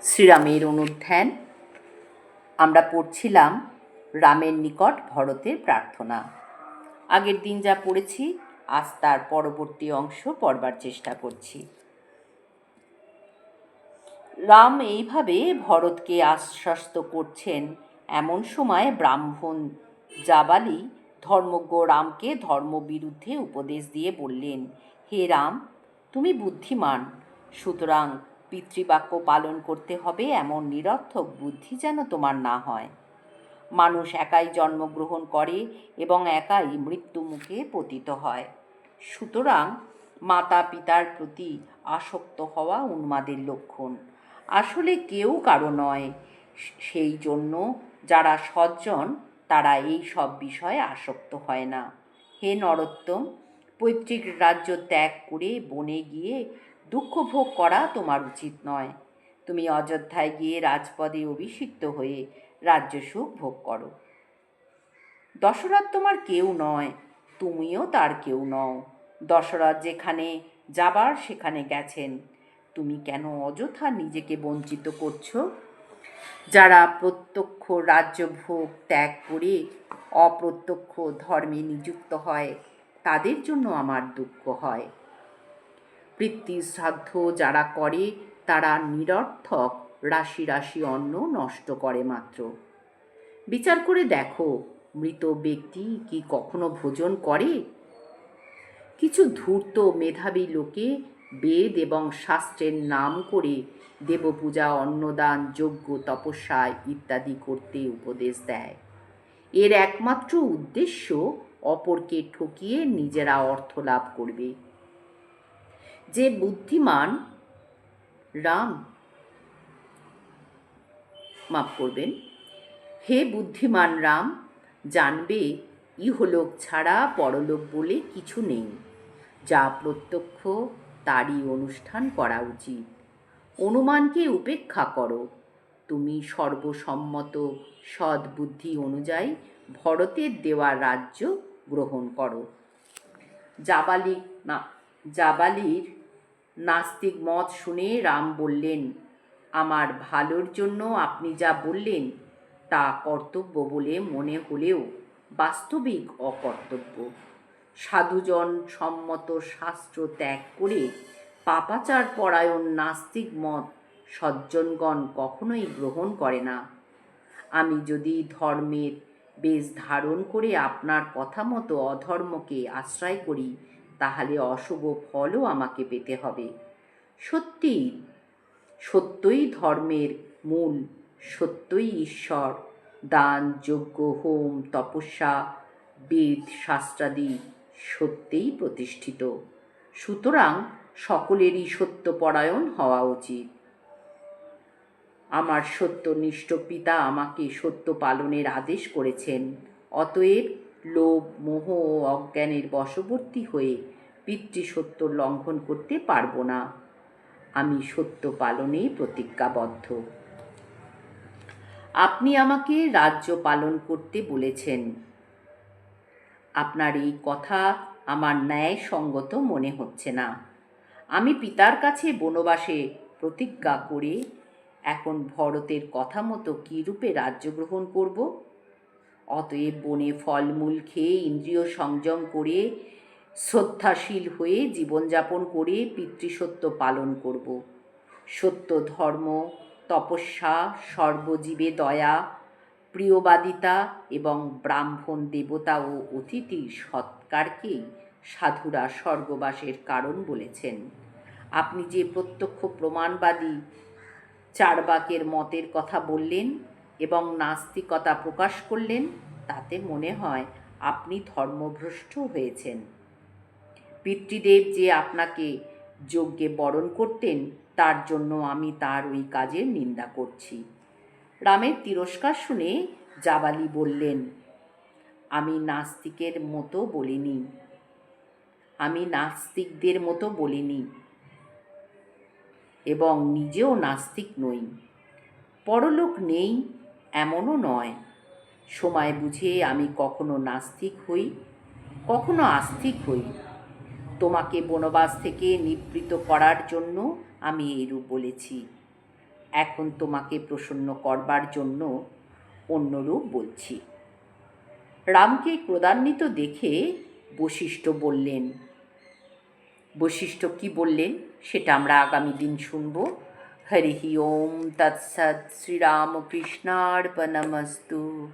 শ্রীরামের অনুধ্যান। আমরা পড়ছিলাম রামের নিকট ভরতের প্রার্থনা। আগের দিন যা পড়েছি আজ তার পরবর্তী অংশ পড়বার চেষ্টা করছি। রাম এইভাবে ভরতকে আশ্বস্ত করছেন এমন সময় ব্রাহ্মণ জাবালি ধর্মজ্ঞ রামকে ধর্মবিরুদ্ধে উপদেশ দিয়ে বললেন, হে রাম, তুমি বুদ্ধিমান, সুতরাং পিতৃবাক্য পালন করতে হবে এমন নিরর্থক বুদ্ধি যেন তোমার না হয়। মানুষ একাই জন্মগ্রহণ করে এবং একাই মৃত্যু মুখে পতিত হয়। সুতরাং মাতা পিতার প্রতি আসক্ত হওয়া উন্মাদের লক্ষণ। আসলে কেউ কারো নয়, সেই জন্য যারা সজ্জন তারা এই সব বিষয়ে আসক্ত হয় না। হে নরোত্তম, পৈতৃক রাজ্য ত্যাগ করে বনে গিয়ে দুঃখ ভোগ করা তোমার উচিত নয়। তুমি অযোধ্যায় গিয়ে রাজপদে অভিষিক্ত হয়ে রাজ্য সুখ ভোগ করো। দশরথ তোমার কেউ নয়, তুমিও তার কেউ নও। দশরথ যেখানে যাবার সেখানে গেছেন, তুমি কেন অযথা নিজেকে বঞ্চিত করছো? যারা প্রত্যক্ষ রাজ্যভোগ ত্যাগ করে অপ্রত্যক্ষ ধর্মে নিযুক্ত হয় তাদের জন্য আমার দুঃখ হয়। পিতৃশ্রাদ্ধ যারা করে তারা নিরর্থক রাশি রাশি অন্ন নষ্ট করে মাত্র। বিচার করে দেখো, মৃত ব্যক্তি কি কখনো ভোজন করে? কিছু ধূর্ত মেধাবী লোকে বেদ এবং শাস্ত্রের নাম করে দেবপূজা, অন্নদান, যজ্ঞ, তপস্যা ইত্যাদি করতে উপদেশ দেয়। এর একমাত্র উদ্দেশ্য অপরকে ঠকিয়ে নিজেরা অর্থ লাভ করবে। যে বুদ্ধিমান রাম, মাফ করবেন, হে বুদ্ধিমান রাম, জানবে ইহলোক ছাড়া পরলোক বলে কিছু নেই। যা প্রত্যক্ষ তারই অনুষ্ঠান করা উচিত। অনুমানকে উপেক্ষা করো। তুমি সর্বসম্মত সদ্বুদ্ধি অনুযায়ী ভরতের দেওয়া রাজ্য গ্রহণ করো। জাবালির নাস্তিক মত শুনে রাম বললেন, আমার ভালোর জন্য আপনি যা বললেন তা কর্তব্য বলে মনে হলেও বাস্তবিক অকর্তব্য। সাধুজন সম্মত শাস্ত্র ত্যাগ করে পাপাচার পরায়ণ নাস্তিক মত সজ্জনগণ কখনোই গ্রহণ করে না। আমি যদি ধর্মের বেশ ধারণ করে আপনার কথা মতো অধর্মকে আশ্রয় করি তাহলে অশুভ ফলও আমাকে পেতে হবে। সত্যই ধর্মের মূল, সত্যই ঈশ্বর। দান, যজ্ঞ, হোম, তপস্যা, বেদ শাস্ত্রাদি সত্যেই প্রতিষ্ঠিত। সুতরাং সকলেরই সত্যপরায়ণ হওয়া উচিত। আমার সত্যনিষ্ঠ পিতা আমাকে সত্য পালনের আদেশ করেছেন। অতএব লোভ, মোহ ও অজ্ঞানের বশবর্তী হয়ে পিতৃসত্য লঙ্ঘন করতে পারব না। আমি সত্য পালনে প্রতিজ্ঞাবদ্ধ। আপনি আমাকে রাজ্য পালন করতে বলেছেন। আপনার এই কথা আমার ন্যায়সঙ্গত মনে হচ্ছে না। আমি পিতার কাছে বনবাসে প্রতিজ্ঞা করে এখন ভরতের কথা মতো কী রূপে রাজ্য গ্রহণ করব? অতএব বনে ফলমূল খেয়ে ইন্দ্রিয় সংযম করে শ্রদ্ধাশীল হয়ে জীবনযাপন করে পিতৃসত্য পালন করব। সত্য ধর্ম, তপস্যা, সর্বজীবে দয়া, প্রিয়বাদিতা এবং ব্রাহ্মণ, দেবতা ও অতিথির সৎকারকেই সাধুরা স্বর্গবাসের কারণ বলেছেন। আপনি যে প্রত্যক্ষ প্রমাণবাদী চার্বাকের মতের কথা বললেন এবং নাস্তিকতা প্রকাশ করলেন, তাতে মনে হয় আপনি ধর্মভ্রষ্ট হয়েছেন। পিতৃদেব যে আপনাকে যজ্ঞে বরণ করতেন তার জন্য আমি তার ওই কাজের নিন্দা করছি। রামের তিরস্কার শুনে জাবালি বললেন, আমি নাস্তিকদের মতো বলিনি এবং নিজেও নাস্তিক নই। পরলোক নেই এমনও নয়। সময় বুঝে আমি কখনো নাস্তিক হই, কখনো আস্তিক হই। তোমাকে বনবাস থেকে নিবৃত্ত করার জন্য আমি এইরূপ বলেছি। এখন তোমাকে প্রসন্ন করবার জন্য অন্য রূপ বলছি। রামকে ক্রোধান্বিত দেখে বশিষ্ঠ বললেন। বশিষ্ঠ কি বললেন সেটা আমরা আগামী দিন শুনব। হরি ওম তৎসৎ। শ্রীরামকৃষ্ণার্পণমস্তু।